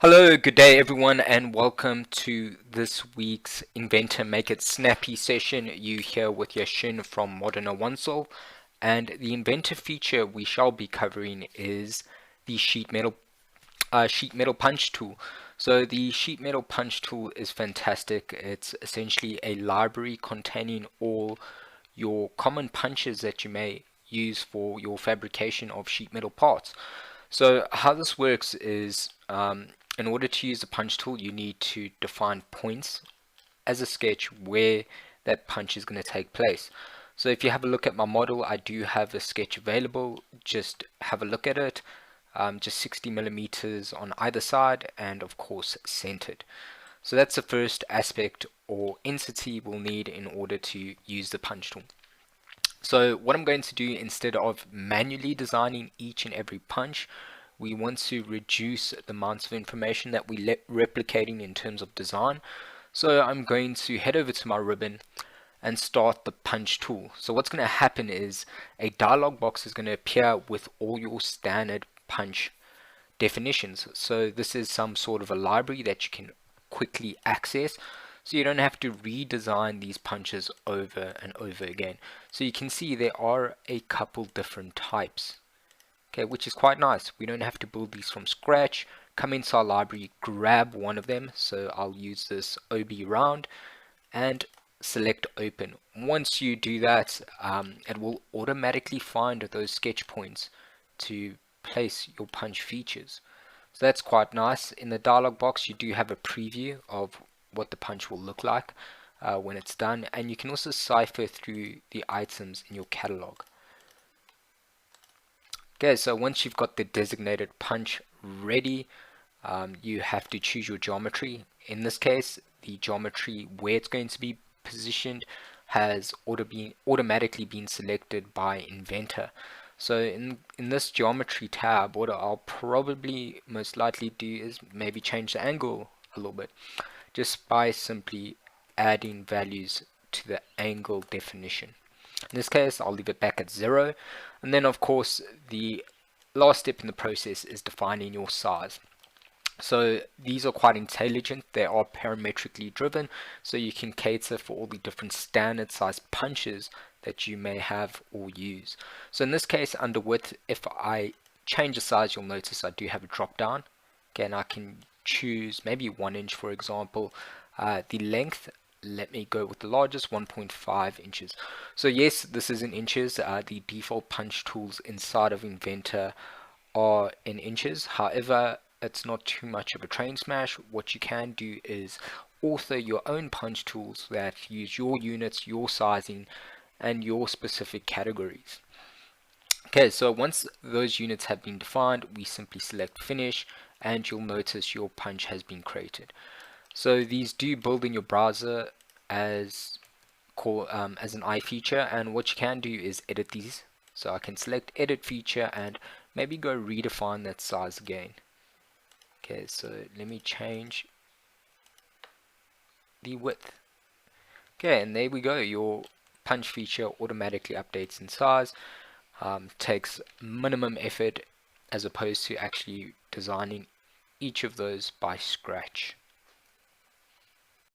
Hello, good day everyone, and welcome to this week's Inventor Make It Snappy session. You here with Yashin from Modern Onesolve, and the Inventor feature we shall be covering is the sheet metal punch tool. So the sheet metal punch tool is fantastic. It's essentially a library containing all your common punches that you may use for your fabrication of sheet metal parts. So how this works is in order to use the punch tool, you need to define points as a sketch where that punch is going to take place. So if you have a look at my model, I do have a sketch available. Just have a look at it. Just 60 millimeters on either side, and of course centered. So that's the first aspect or entity we'll need in order to use the punch tool. So what I'm going to do, instead of manually designing each and every punch, we want to reduce the amounts of information that we're replicating in terms of design. So I'm going to head over to my ribbon and start the punch tool. So what's going to happen is a dialog box is going to appear with all your standard punch definitions. So this is some sort of a library that you can quickly access, so you don't have to redesign these punches over and over again. So you can see there are a couple different types, okay, which is quite nice. We don't have to build these from scratch. Come into our library, grab one of them. So I'll use this OB round and select open. Once you do that, it will automatically find those sketch points to place your punch features. So that's quite nice. In the dialog box, you do have a preview of what the punch will look like when it's done, and you can also cipher through the items in your catalog. Okay, so once you've got the designated punch ready, you have to choose your geometry. In this case, the geometry where it's going to be positioned has automatically been selected by Inventor. So in this geometry tab, what I'll probably most likely do is maybe change the angle a little bit, just by simply adding values to the angle definition. In this case, I'll leave it back at 0. And then of course, the last step in the process is defining your size. So these are quite intelligent. They are parametrically driven, so you can cater for all the different standard size punches that you may have or use. So in this case, under width, if I change the size, you'll notice I do have a drop down. Okay, and I can choose maybe 1 inch, for example. The length, let me go with the largest, 1.5 inches. So yes, this is in inches. The default punch tools inside of Inventor are in inches. However, it's not too much of a train smash. What you can do is author your own punch tools that use your units, your sizing, and your specific categories. Okay, so once those units have been defined, we simply select finish, and you'll notice your punch has been created. So these do build in your browser as an eye feature, and what you can do is edit these. So I can select edit feature and maybe go redefine that size again. Okay, so let me change the width. Okay, and there we go. Your punch feature automatically updates in size. Takes minimum effort as opposed to actually designing each of those by scratch.